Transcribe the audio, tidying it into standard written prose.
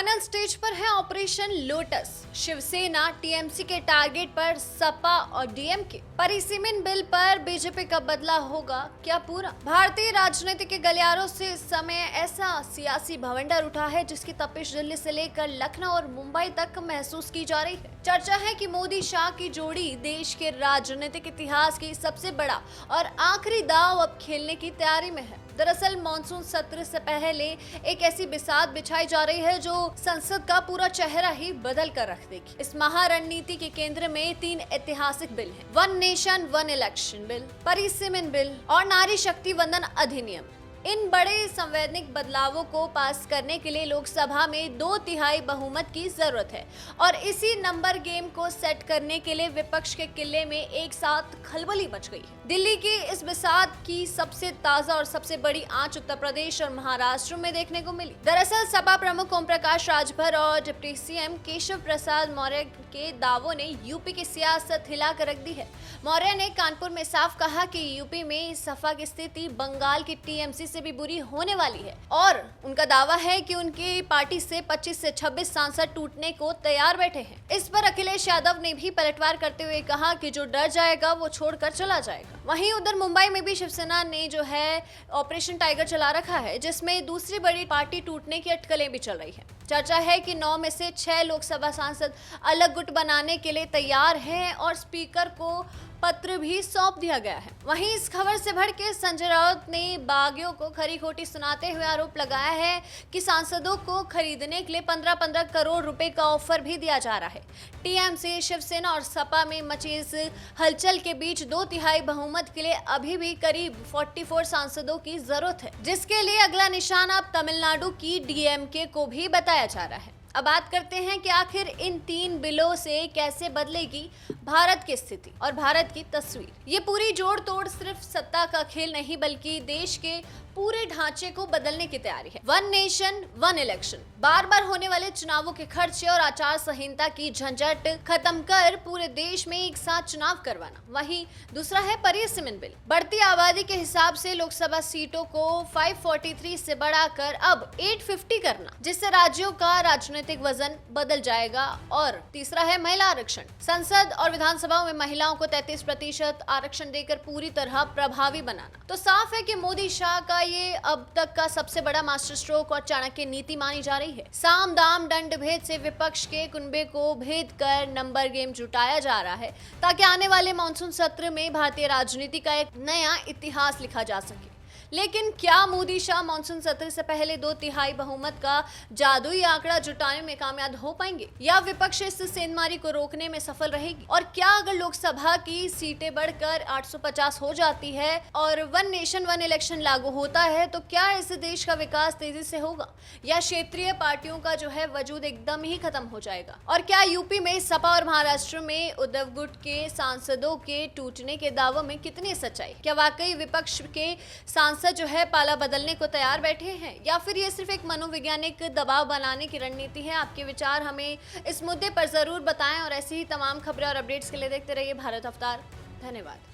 Final stage पर है operation lotus. Shiv Sena TMC के टारगेट पर सपा और डीएमके। परिसीमन बिल पर बीजेपी का बदला होगा क्या पूरा? भारतीय राजनीति के गलियारों से इस समय ऐसा सियासी भवंडर उठा है जिसकी तपिश दिल्ली से लेकर लखनऊ और मुंबई तक महसूस की जा रही है। चर्चा है कि मोदी शाह की जोड़ी देश के राजनीतिक इतिहास की सबसे बड़ा और आखिरी दांव अब खेलने की तैयारी में है। दरअसल मॉनसून सत्र से पहले एक ऐसी बिसात बिछाई जा रही है जो संसद का पूरा चेहरा ही बदल कर रख देगी। इस महारणनीति के केंद्र में 3 ऐतिहासिक बिल हैं। One nation one election bill, परिसीमन बिल और नारी शक्ति वंदन अधिनियम। इन बड़े संवैधानिक बदलावों को पास करने के लिए लोकसभा में 2/3 बहुमत की जरूरत है और इसी नंबर गेम को सेट करने के लिए विपक्ष के किले में एक साथ खलबली मच गई है। दिल्ली की इस बिसात की सबसे ताजा और सबसे बड़ी आंच उत्तर प्रदेश और महाराष्ट्र में देखने को मिली। दरअसल सपा प्रमुख ओम प्रकाश राजभर और डिप्टी सीएम केशव प्रसाद मौर्य के दावों ने यूपी की सियासत हिला कर रख दी है। मौर्य ने कानपुर में साफ कहा कि यूपी में सपा की स्थिति बंगाल की टीएमसी से भी बुरी होने वाली है और उनका दावा है कि उनकी पार्टी से 25 से 26 सांसद टूटने को तैयार बैठे हैं। इस पर अखिलेश यादव ने भी पलटवार करते हुए कहा कि जो डर जाएगा वो छोड़कर चला जाएगा। वहीं उधर मुंबई में भी शिवसेना ने जो है ऑपरेशन टाइगर चला रखा है, जिसमें दूसरी बड़ी पार्टी टूटने की अटकलें भी चल रही है। चर्चा है कि 9 में से 6 लोकसभा सांसद अलग गुट बनाने के लिए तैयार हैं और स्पीकर को पत्र भी सौंप दिया गया है। वहीं इस खबर से भड़के संजय राउत ने बागियों को खरी खोटी सुनाते हुए आरोप लगाया है कि सांसदों को खरीदने के लिए 15-15 करोड़ रुपए का ऑफर भी दिया जा रहा है। टीएमसी, शिवसेना और सपा में मची इस हलचल के बीच 2/3 बहुमत के लिए अभी भी करीब 44 सांसदों की जरूरत है, जिसके लिए अगला निशान अब तमिलनाडु की डीएमके को भी बताया जा रहा है। अब बात करते हैं कि आखिर इन 3 बिलों से कैसे बदलेगी भारत की स्थिति और भारत की तस्वीर। ये पूरी जोड़ तोड़ सिर्फ सत्ता का खेल नहीं बल्कि देश के पूरे ढांचे को बदलने की तैयारी है। वन नेशन वन इलेक्शन, बार बार होने वाले चुनावों के खर्चे और आचार संहिता की झंझट खत्म कर पूरे देश में एक साथ चुनाव करवाना। वहीं दूसरा है परिसीमन बिल, बढ़ती आबादी के हिसाब से लोकसभा सीटों को 543 से बढ़ाकर अब 850 करना, जिससे राज्यों का राजनीतिक वजन बदल जाएगा। और तीसरा है महिला आरक्षण, संसद और विधानसभाओं में महिलाओं को 33% आरक्षण देकर पूरी तरह प्रभावी बनाना। तो साफ है कि मोदी शाह का ये अब तक का सबसे बड़ा मास्टर स्ट्रोक और चाणक्य नीति मानी जा रही है। साम दाम दंड भेद से विपक्ष के कुनबे को भेद कर नंबर गेम जुटाया जा रहा है ताकि आने वाले मॉनसून सत्र में भारतीय राजनीति का एक नया इतिहास लिखा जा सके। लेकिन क्या मोदी शाह मॉनसून सत्र से पहले 2/3 बहुमत का जादुई आंकड़ा जुटाने में कामयाब हो पाएंगे या विपक्ष इस सेंधमारी को रोकने में सफल रहेगी? और क्या अगर लोकसभा की सीटें बढ़कर 850 हो जाती है और वन नेशन वन इलेक्शन लागू होता है तो क्या इस देश का विकास तेजी से होगा या क्षेत्रीय पार्टियों का जो है वजूद एकदम ही खत्म हो जाएगा? और क्या यूपी में सपा और महाराष्ट्र में उद्धव गुट के सांसदों के टूटने के दावों में कितनी सच्चाई? क्या वाकई विपक्ष के सांसद जो है पाला बदलने को तैयार बैठे हैं या फिर ये सिर्फ एक मनोवैज्ञानिक दबाव बनाने की रणनीति है? आपके विचार हमें इस मुद्दे पर जरूर बताएं और ऐसी ही तमाम खबरें और अपडेट्स के लिए देखते रहिए भारत अवतार। धन्यवाद।